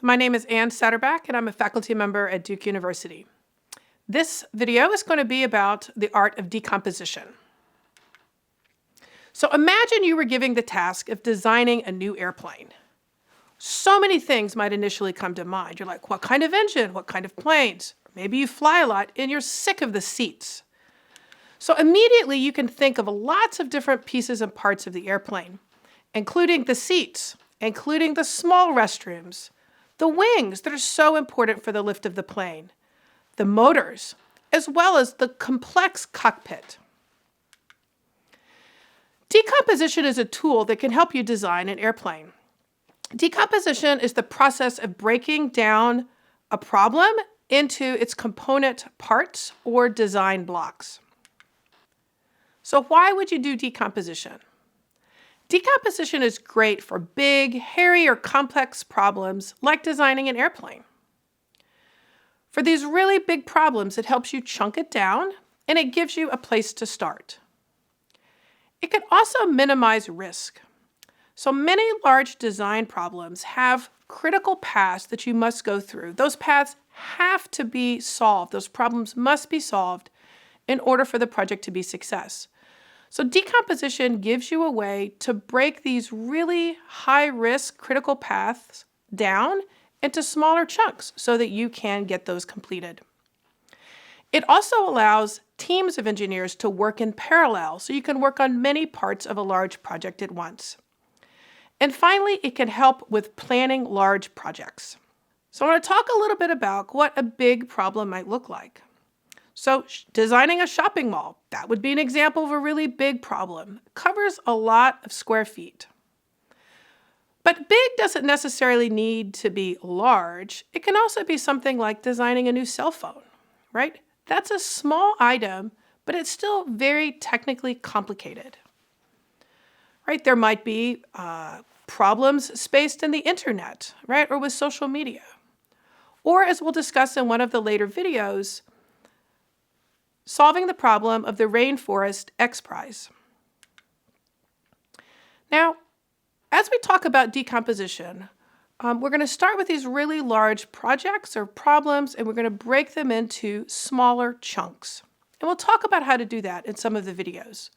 My name is Saterbak, and I'm a faculty member at Duke University. This video is going to be about the art of decomposition. So imagine you were given the task of designing a new airplane. So many things might initially come to mind. You're like, what kind of engine? What kind of planes? Maybe you fly a lot and you're sick of the seats. So immediately you can think of lots of different pieces and parts of the airplane, including the seats, including the small restrooms, the wings that are so important for the lift of the plane, the motors, as well as the complex cockpit. Decomposition is a tool that can help you design an airplane. Decomposition is the process of breaking down a problem into its component parts or design blocks. So why would you do decomposition? Decomposition is great for big, hairy, or complex problems like designing an airplane. For these really big problems, it helps you chunk it down and it gives you a place to start. It can also minimize risk. So many large design problems have critical paths that you must go through. Those paths have to be solved. Those problems must be solved in order for the project to be a success. So decomposition gives you a way to break these really high-risk critical paths down into smaller chunks so that you can get those completed. It also allows teams of engineers to work in parallel, so you can work on many parts of a large project at once. And finally, it can help with planning large projects. So I want to talk a little bit about what a big problem might look like. So designing a shopping mall, that would be an example of a really big problem. It covers a lot of square feet. But big doesn't necessarily need to be large. It can also be something like designing a new cell phone, right? That's a small item, but it's still very technically complicated, right? There might be problems spaced in the internet, right? Or with social media. Or as we'll discuss in one of the later videos, solving the problem of the Rainforest X Prize. Now, as we talk about decomposition, we're going to start with these really large projects or problems, and we're going to break them into smaller chunks. And we'll talk about how to do that in some of the videos.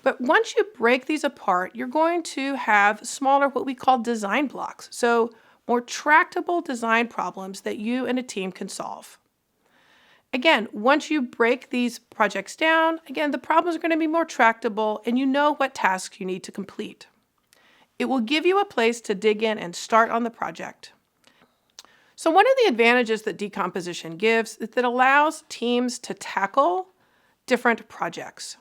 But once you break these apart, you're going to have smaller, what we call design blocks. So more tractable design problems that you and a team can solve. Again, once you break these projects down, again, the problems are going to be more tractable and you know what tasks you need to complete. It will give you a place to dig in and start on the project. So one of the advantages that decomposition gives is that it allows teams to tackle different projects.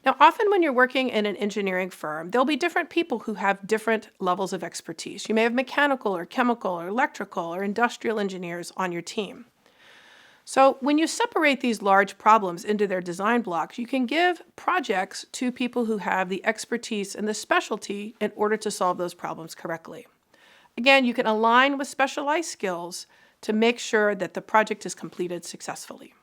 Now, often when you're working in an engineering firm, there'll be different people who have different levels of expertise. You may have mechanical or chemical or electrical or industrial engineers on your team. So when you separate these large problems into their design blocks, you can give projects to people who have the expertise and the specialty in order to solve those problems correctly. Again, you can align with specialized skills to make sure that the project is completed successfully.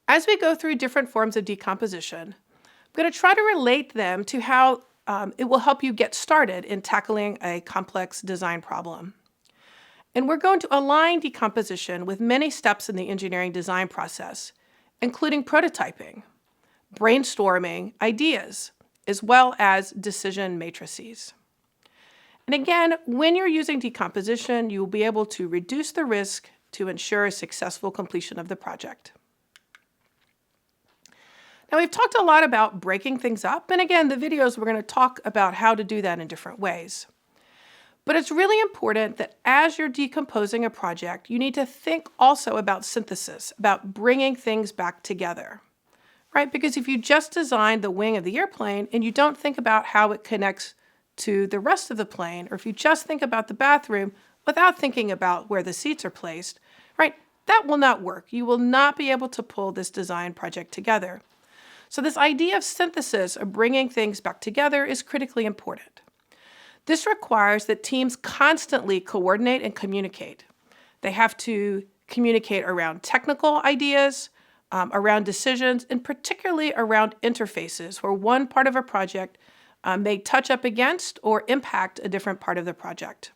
As we go through different forms of decomposition, I'm going to try to relate them to how it will help you get started in tackling a complex design problem. And we're going to align decomposition with many steps in the engineering design process, including prototyping, brainstorming ideas, as well as decision matrices. And again, when you're using decomposition, you will be able to reduce the risk to ensure a successful completion of the project. Now, we've talked a lot about breaking things up, and again, the videos we're going to talk about how to do that in different ways. But it's really important that as you're decomposing a project, you need to think also about synthesis, about bringing things back together, right? Because if you just design the wing of the airplane and you don't think about how it connects to the rest of the plane, or if you just think about the bathroom without thinking about where the seats are placed, right, that will not work. You will not be able to pull this design project together. So this idea of synthesis, or bringing things back together, is critically important. This requires that teams constantly coordinate and communicate. They have to communicate around technical ideas, around decisions, and particularly around interfaces, where one part of a project may touch up against or impact a different part of the project.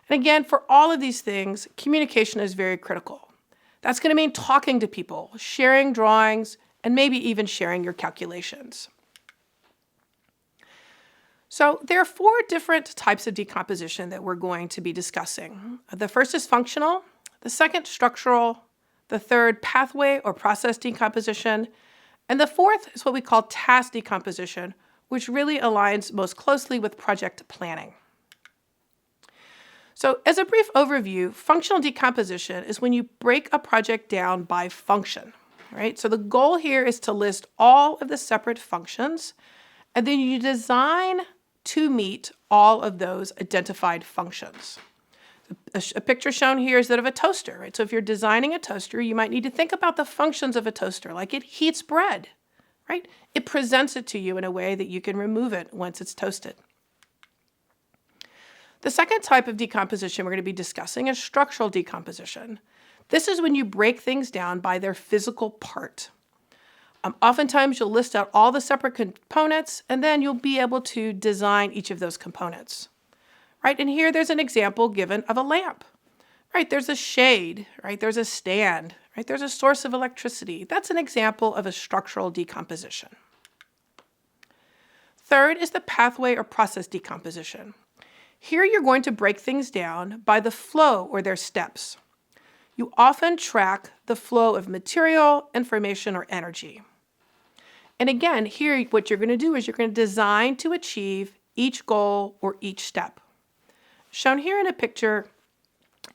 And again, for all of these things, communication is very critical. That's going to mean talking to people, sharing drawings, and maybe even sharing your calculations. So there are 4 different types of decomposition that we're going to be discussing. The first is functional, the second structural, the third pathway or process decomposition, and the fourth is what we call task decomposition, which really aligns most closely with project planning. So as a brief overview, functional decomposition is when you break a project down by function, right? So the goal here is to list all of the separate functions, and then you design to meet all of those identified functions. A picture shown here is that of a toaster, right? So if you're designing a toaster, you might need to think about the functions of a toaster, like it heats bread, right? It presents it to you in a way that you can remove it once it's toasted. The second type of decomposition we're going to be discussing is structural decomposition. This is when you break things down by their physical part. Oftentimes you'll list out all the separate components, and then you'll be able to design each of those components. Right, and here there's an example given of a lamp. Right, there's a shade, right, there's a stand, right, there's a source of electricity. That's an example of a structural decomposition. Third is the pathway or process decomposition. Here you're going to break things down by the flow or their steps. You often track the flow of material, information, or energy. And again, here what you're going to do is you're going to design to achieve each goal or each step. Shown here in a picture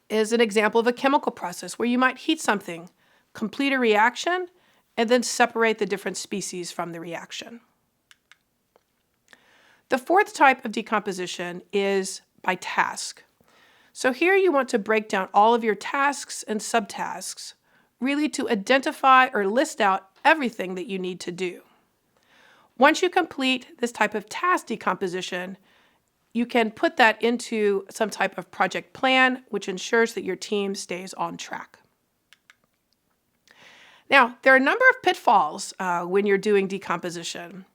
is an example of a chemical process where you might heat something, complete a reaction, and then separate the different species from the reaction. The fourth type of decomposition is by task. So here you want to break down all of your tasks and subtasks, really to identify or list out everything that you need to do. Once you complete this type of task decomposition, you can put that into some type of project plan, which ensures that your team stays on track. Now, there are a number of pitfalls when you're doing decomposition.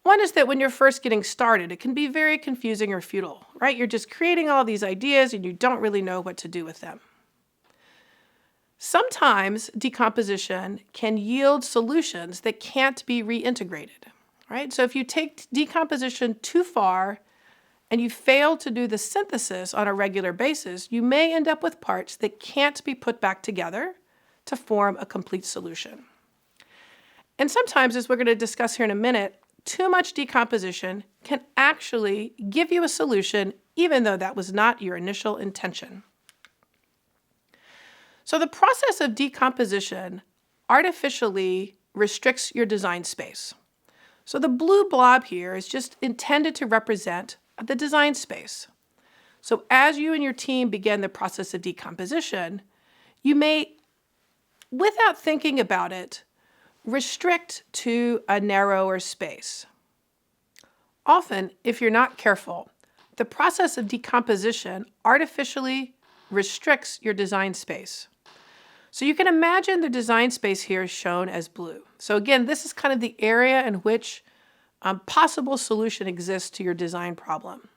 One is that when you're first getting started, it can be very confusing or futile, right? You're just creating all these ideas and you don't really know what to do with them. Sometimes decomposition can yield solutions that can't be reintegrated, right? So if you take decomposition too far and you fail to do the synthesis on a regular basis, you may end up with parts that can't be put back together to form a complete solution. And sometimes, as we're going to discuss here in a minute, too much decomposition can actually give you a solution even though that was not your initial intention. So the process of decomposition artificially restricts your design space. So the blue blob here is just intended to represent the design space. So as you and your team begin the process of decomposition, you may, without thinking about it, restrict to a narrower space. Often, if you're not careful, the process of decomposition artificially restricts your design space. So you can imagine the design space here is shown as blue. So again, this is kind of the area in which a possible solution exists to your design problem.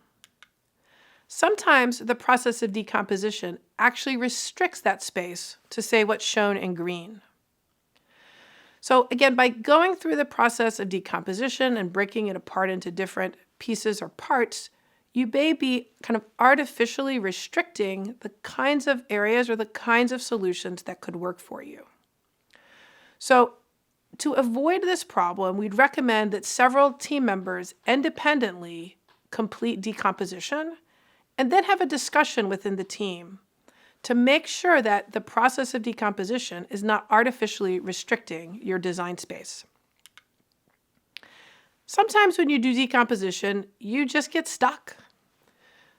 Sometimes the process of decomposition actually restricts that space to say what's shown in green. So again, by going through the process of decomposition and breaking it apart into different pieces or parts, you may be kind of artificially restricting the kinds of areas or the kinds of solutions that could work for you. So to avoid this problem, we'd recommend that several team members independently complete decomposition and then have a discussion within the team to make sure that the process of decomposition is not artificially restricting your design space. Sometimes when you do decomposition, you just get stuck.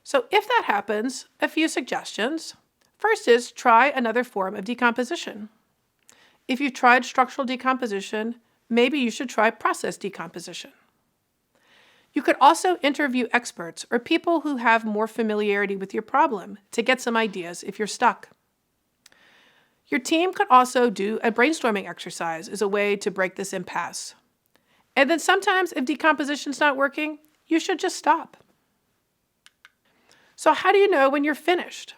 So if that happens, a few suggestions. First is try another form of decomposition. If you've tried structural decomposition, maybe you should try process decomposition. You could also interview experts or people who have more familiarity with your problem to get some ideas if you're stuck. Your team could also do a brainstorming exercise as a way to break this impasse. And then sometimes if decomposition's not working, you should just stop. So how do you know when you're finished?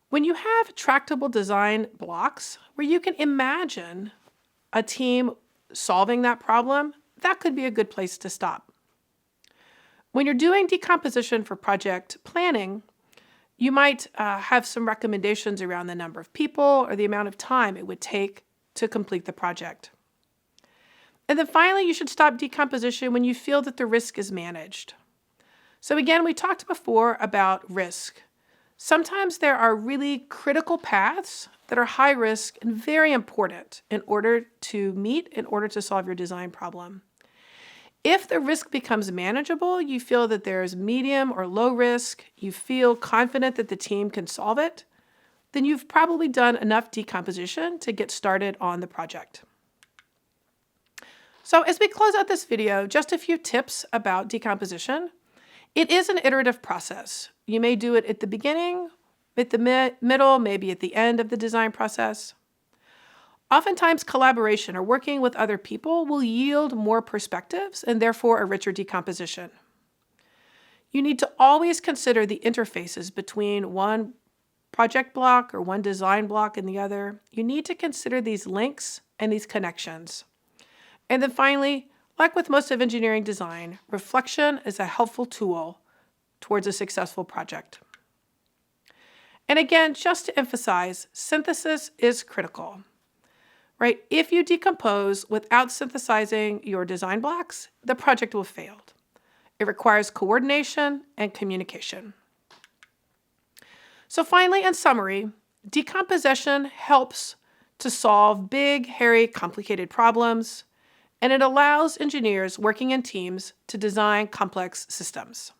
When you have tractable design blocks where you can imagine a team solving that problem, that could be a good place to stop. When you're doing decomposition for project planning, you might have some recommendations around the number of people or the amount of time it would take to complete the project. And then finally, you should stop decomposition when you feel that the risk is managed. So again, we talked before about risk. Sometimes there are really critical paths that are high risk and very important in order to solve your design problem. If the risk becomes manageable, you feel that there's medium or low risk, you feel confident that the team can solve it, then you've probably done enough decomposition to get started on the project. So as we close out this video, just a few tips about decomposition. It is an iterative process. You may do it at the beginning, at the middle, maybe at the end of the design process. Oftentimes, collaboration or working with other people will yield more perspectives and therefore a richer decomposition. You need to always consider the interfaces between one project block or one design block and the other. You need to consider these links and these connections. And then finally, like with most of engineering design, reflection is a helpful tool towards a successful project. And again, just to emphasize, synthesis is critical, right? If you decompose without synthesizing your design blocks, the project will fail. It requires coordination and communication. So finally, in summary, decomposition helps to solve big, hairy, complicated problems, and it allows engineers working in teams to design complex systems.